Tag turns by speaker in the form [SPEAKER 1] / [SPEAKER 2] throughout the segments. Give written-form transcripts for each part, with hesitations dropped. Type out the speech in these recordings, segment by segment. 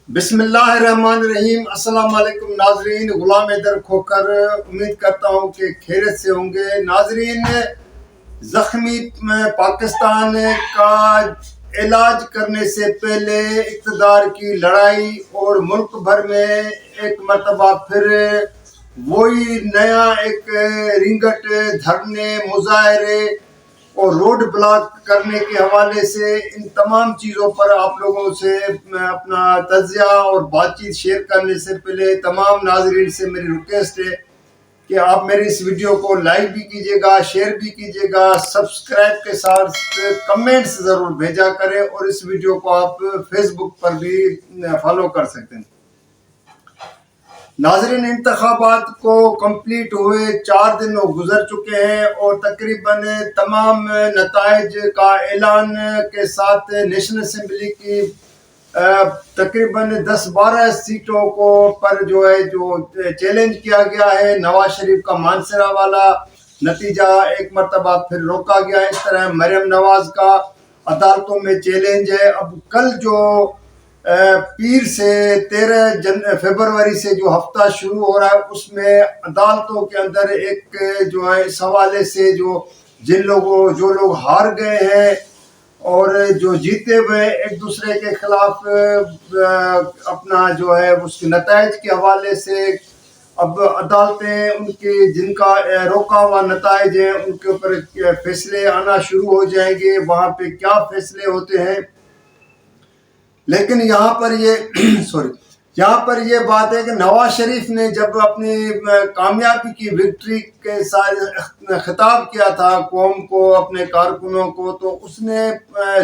[SPEAKER 1] بسم اللہ الرحمن الرحیم۔ السلام علیکم ناظرین، غلام حیدر کھوکھر امید کرتا ہوں کہ خیریت سے ہوں گے۔ ناظرین، زخمی پاکستان کا علاج کرنے سے پہلے اقتدار کی لڑائی اور ملک بھر میں ایک مرتبہ پھر وہی نیا ایک رنگٹ دھرنے، مظاہرے اور روڈ بلاک کرنے کے حوالے سے ان تمام چیزوں پر آپ لوگوں سے اپنا تجزیہ اور بات چیت شیئر کرنے سے پہلے تمام ناظرین سے میری ریکویسٹ ہے کہ آپ میری اس ویڈیو کو لائک بھی کیجیے گا، شیئر بھی کیجیے گا، سبسکرائب کے ساتھ کمنٹس ضرور بھیجا کریں، اور اس ویڈیو کو آپ فیس بک پر بھی فالو کر سکتے ہیں۔ ناظرین، انتخابات کو کمپلیٹ ہوئے 4 دن گزر چکے ہیں اور تقریباً تمام نتائج کا اعلان کے ساتھ نیشنل اسمبلی کی تقریباً 10-12 سیٹوں کو پر جو چیلنج کیا گیا ہے۔ نواز شریف کا مانسرا والا نتیجہ ایک مرتبہ پھر روکا گیا۔ اس طرح مریم نواز کا عدالتوں میں چیلنج ہے۔ اب کل جو پیر سے 13 فروری سے جو ہفتہ شروع ہو رہا ہے، اس میں عدالتوں کے اندر ایک اس حوالے سے جو لوگ ہار گئے ہیں اور جو جیتے ہوئے ایک دوسرے کے خلاف اپنا اس کے نتائج کے حوالے سے اب عدالتیں ان کے جن کا روکا ہوا نتائج ہیں ان کے اوپر فیصلے آنا شروع ہو جائیں گے۔ وہاں پہ کیا فیصلے ہوتے ہیں، لیکن یہاں پر یہ بات ہے کہ نواز شریف نے جب اپنی کامیابی کی وکٹری کے ساتھ خطاب کیا تھا قوم کو، اپنے کارکنوں کو، تو اس نے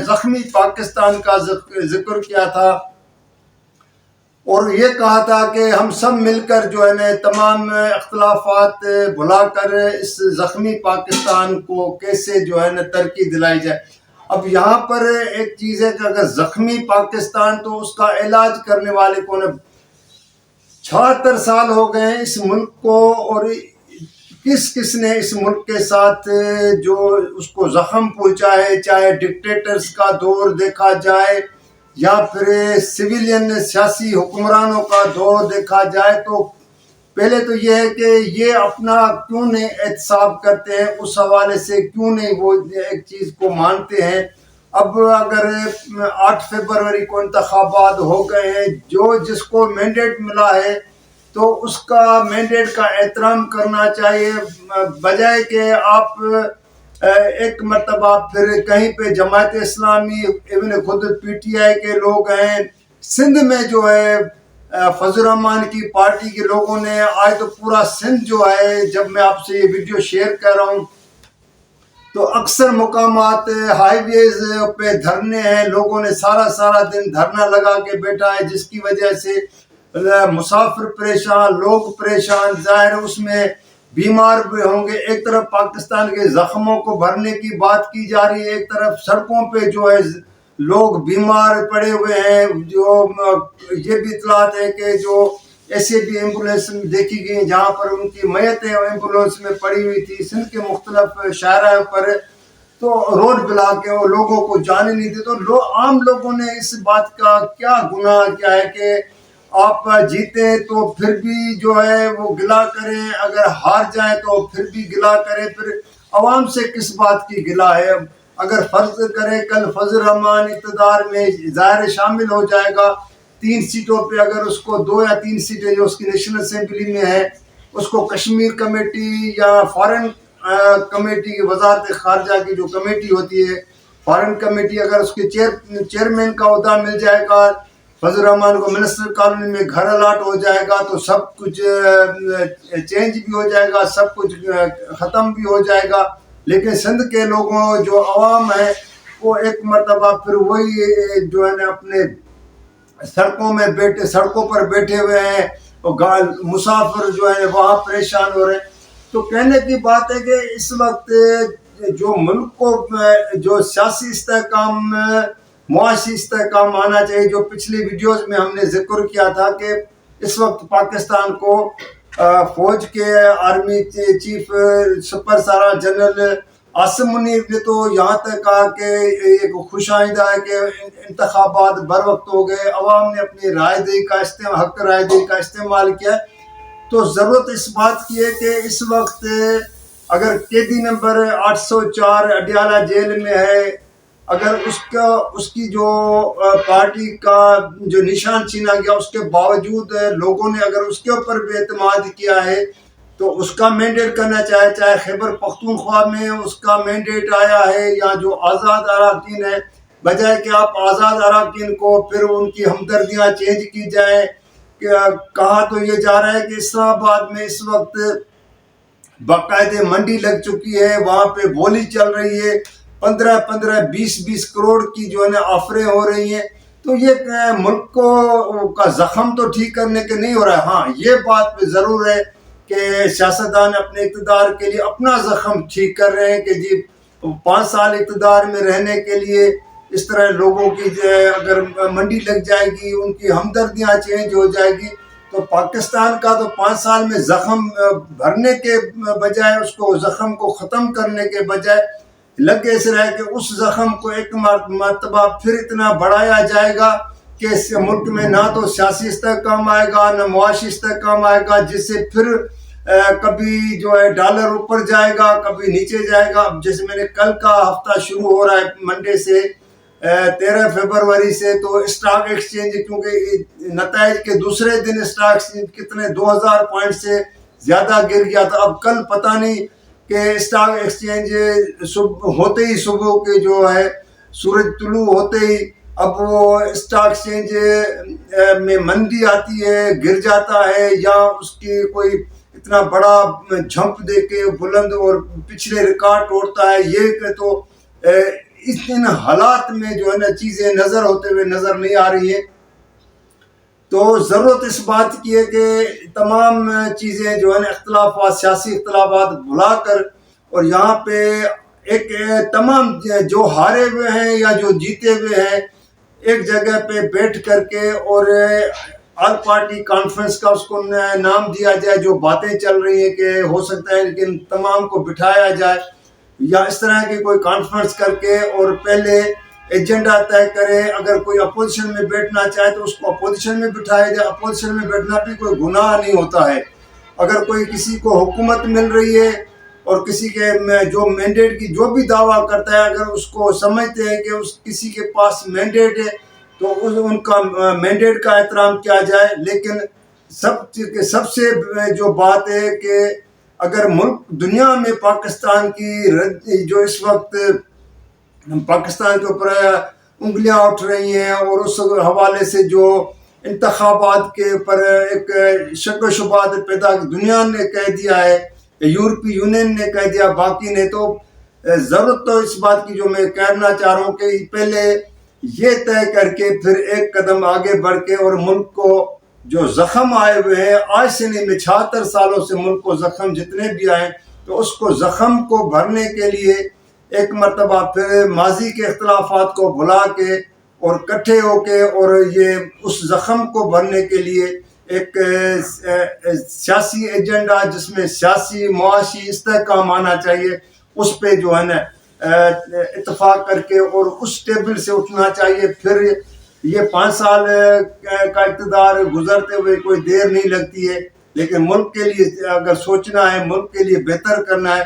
[SPEAKER 1] زخمی پاکستان کا ذکر کیا تھا اور یہ کہا تھا کہ ہم سب مل کر تمام اختلافات بھلا کر اس زخمی پاکستان کو کیسے ترقی دلائی جائے۔ اب یہاں پر ایک چیز ہے کہ اگر زخمی پاکستان تو اس کا علاج کرنے والے کون ہے؟ 76 سال ہو گئے ہیں اس ملک کو، اور کس نے اس ملک کے ساتھ جو اس کو زخم پہنچائے، چاہے ڈکٹیٹرز کا دور دیکھا جائے یا پھر سویلین سیاسی حکمرانوں کا دور دیکھا جائے، تو پہلے تو یہ ہے کہ یہ اپنا کیوں نہیں احتساب کرتے ہیں، اس حوالے سے کیوں نہیں وہ ایک چیز کو مانتے ہیں۔ اب اگر 8 فروری کو انتخابات ہو گئے ہیں، جس کو مینڈیٹ ملا ہے تو اس کا مینڈیٹ کا احترام کرنا چاہیے، بجائے کہ آپ ایک مرتبہ پھر کہیں پہ جماعت اسلامی، ایون خود پی ٹی آئی کے لوگ ہیں، سندھ میں فضل الرحمان کی پارٹی کے لوگوں نے آج تو پورا سندھ جب میں آپ سے یہ ویڈیو شیئر کر رہا ہوں تو اکثر مقامات ہائی ویز پہ دھرنے ہیں، لوگوں نے سارا دن دھرنا لگا کے بیٹھا ہے، جس کی وجہ سے مسافر پریشان، لوگ پریشان، ظاہر اس میں بیمار بھی ہوں گے۔ ایک طرف پاکستان کے زخموں کو بھرنے کی بات کی جا رہی ہے، ایک طرف سڑکوں پہ لوگ بیمار پڑے ہوئے ہیں۔ یہ بھی اطلاعات ہے کہ ایسے بھی ایمبولینس دیکھی گئی جہاں پر ان کی میتیں ایمبولینس میں پڑی ہوئی تھی سندھ کے مختلف شاہراہوں پر، تو روڈ بلاک ہے، وہ لوگوں کو جانے نہیں دے۔ تو عام لوگوں نے اس بات کا کیا گناہ کیا ہے کہ آپ جیتے تو پھر بھی وہ گلہ کریں، اگر ہار جائیں تو پھر بھی گلہ کریں، پھر عوام سے کس بات کی گلہ ہے؟ اگر فرض کریں کل فضل الرحمان اقتدار میں ظاہر شامل ہو جائے گا، 3 سیٹوں پہ اگر اس کو 2 یا 3 سیٹیں جو اس کی نیشنل اسمبلی میں ہے اس کو کشمیر کمیٹی یا فارن کمیٹی، وزارت خارجہ کی جو کمیٹی ہوتی ہے فارن کمیٹی، اگر اس کے چیئرمین کا عہدہ مل جائے گا، فضل الرحمان کو منسٹر کالونی میں گھر الاٹ ہو جائے گا، تو سب کچھ چینج بھی ہو جائے گا، سب کچھ ختم بھی ہو جائے گا۔ لیکن سندھ کے لوگوں جو عوام ہے وہ ایک مرتبہ پھر وہی اپنے سڑکوں پر بیٹھے ہوئے ہیں، مسافر وہاں پریشان ہو رہے ہیں۔ تو کہنے کی بات ہے کہ اس وقت جو ملک کو جو سیاسی استحکام، معاشی استحکام آنا چاہیے، جو پچھلی ویڈیوز میں ہم نے ذکر کیا تھا کہ اس وقت پاکستان کو فوج کے آرمی چیف سپر سالار جنرل آصم منیر نے تو یہاں تک کہا کہ ایک خوش آئندہ ہے کہ انتخابات بر وقت ہو گئے، عوام نے اپنی رائے دہی کا حق رائے دہی کا استعمال کیا، تو ضرورت اس بات کی ہے کہ اس وقت اگر قیدی نمبر 804 اڈیالہ جیل میں ہے، اگر اس کی جو پارٹی کا جو نشان چھینا گیا اس کے باوجود لوگوں نے اگر اس کے اوپر بھی اعتماد کیا ہے تو اس کا مینڈیٹ کرنا چاہے خیبر پختونخوا میں اس کا مینڈیٹ آیا ہے یا جو آزاد اراکین ہے، بجائے کہ آپ آزاد اراکین کو پھر ان کی ہمدردیاں چینج کی جائیں. کہا تو یہ جا رہا ہے کہ اسلام آباد میں اس وقت باقاعدہ منڈی لگ چکی ہے، وہاں پہ بولی چل رہی ہے، 15-20 کروڑ کی جو ہے نا آفریں ہو رہی ہیں. تو یہ ملک کا زخم تو ٹھیک کرنے کے نہیں ہو رہا ہے. ہاں یہ بات پہ ضرور ہے کہ سیاستدان اپنے اقتدار کے لیے اپنا زخم ٹھیک کر رہے ہیں کہ جی 5 سال اقتدار میں رہنے کے لیے اس طرح لوگوں کی اگر منڈی لگ جائے گی، ان کی ہمدردیاں چینج ہو جائے گی، تو پاکستان کا تو 5 سال میں زخم بھرنے کے بجائے اس کو زخم کو ختم کرنے کے بجائے لگ اس رہا ہے کہ اس زخم کو ایک مرتبہ پھر اتنا بڑھایا جائے گا کہ اس ملک میں نہ تو سیاسی استحکام آئے گا نہ معاشی استحکام آئے گا، جس سے پھر کبھی جو ہے ڈالر اوپر جائے گا کبھی نیچے جائے گا. اب جیسے میں نے کل کا ہفتہ شروع ہو رہا ہے منڈے سے 13 فروری سے، تو اسٹاک ایکسچینج کیونکہ نتائج کے دوسرے دن اسٹاک ایکسچینج کتنے 2000 پوائنٹ سے زیادہ گر گیا تھا. اب کل پتہ نہیں کہ اسٹاک ایکسچینج ہوتے ہی صبح کے جو ہے سورج طلوع ہوتے ہی اب وہ اسٹاک ایکسچینج میں مندی آتی ہے، گر جاتا ہے، یا اس کی کوئی اتنا بڑا جھمپ دے کے بلند اور پچھلے ریکارڈ توڑتا ہے. یہ تو ان حالات میں جو ہے نا چیزیں نظر ہوتے ہوئے نظر نہیں آ رہی ہیں. تو ضرورت اس بات کی ہے کہ تمام چیزیں جو ہے نا اختلافات، سیاسی اختلافات بھلا کر، اور یہاں پہ ایک تمام جو ہارے ہوئے ہیں یا جو جیتے ہوئے ہیں ایک جگہ پہ بیٹھ کر کے اور آل پارٹی کانفرنس کا اس کو نام دیا جائے. جو باتیں چل رہی ہیں کہ ہو سکتا ہے لیکن تمام کو بٹھایا جائے یا اس طرح کی کوئی کانفرنس کر کے اور پہلے ایجنڈا طے کرے. اگر کوئی اپوزیشن میں بیٹھنا چاہے تو اس کو اپوزیشن میں بٹھایا جائے. اپوزیشن میں بیٹھنا بھی کوئی گناہ نہیں ہوتا ہے. اگر کوئی کسی کو حکومت مل رہی ہے اور کسی کے جو مینڈیٹ کی جو بھی دعویٰ کرتا ہے اگر اس کو سمجھتے ہیں کہ اس کسی کے پاس مینڈیٹ ہے تو ان کا مینڈیٹ کا احترام کیا جائے. لیکن سب سے جو بات ہے کہ اگر ملک دنیا میں پاکستان کی جو اس وقت پاکستان کے اوپر انگلیاں اٹھ رہی ہیں اور اس حوالے سے جو انتخابات کے اوپر ایک شک و شبہات پیدا دنیا نے کہہ دیا ہے، یورپی یونین نے کہہ دیا، باقی نے، تو ضرورت تو اس بات کی جو میں کہنا چاہ رہا ہوں کہ پہلے یہ طے کر کے پھر ایک قدم آگے بڑھ کے اور ملک کو جو زخم آئے ہوئے ہیں آج سے نہیں میں 76 سالوں سے ملک کو زخم جتنے بھی آئے تو اس کو زخم کو بھرنے کے لیے ایک مرتبہ پھر ماضی کے اختلافات کو بھلا کے اور کٹھے ہو کے اور یہ اس زخم کو بھرنے کے لیے ایک سیاسی ایجنڈا جس میں سیاسی معاشی استحکام آنا چاہیے، اس پہ جو ہے نا اتفاق کر کے اور اس ٹیبل سے اٹھنا چاہیے. پھر یہ 5 سال کا اقتدار گزرتے ہوئے کوئی دیر نہیں لگتی ہے، لیکن ملک کے لیے اگر سوچنا ہے، ملک کے لیے بہتر کرنا ہے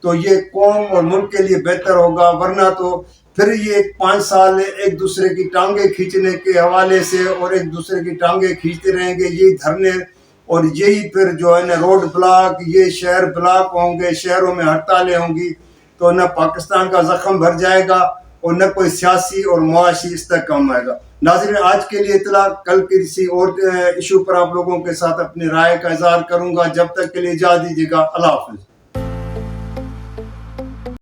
[SPEAKER 1] تو یہ قوم اور ملک کے لیے بہتر ہوگا. ورنہ تو پھر یہ 5 سال ایک دوسرے کی ٹانگیں کھینچنے کے حوالے سے اور ایک دوسرے کی ٹانگیں کھینچتے رہیں گے، یہی دھرنے اور یہی پھر جو ہے نا روڈ بلاک، یہ شہر بلاک ہوں گے، شہروں میں ہڑتالیں ہوں گی، تو نہ پاکستان کا زخم بھر جائے گا اور نہ کوئی سیاسی اور معاشی استحکام آئے گا. ناظرین، آج کے لیے اطلاع، کل کسی اور ایشو پر آپ لوگوں کے ساتھ اپنی رائے کا اظہار کروں گا. جب تک کے لیے اجازت دیجیے گا. اللہ حافظ.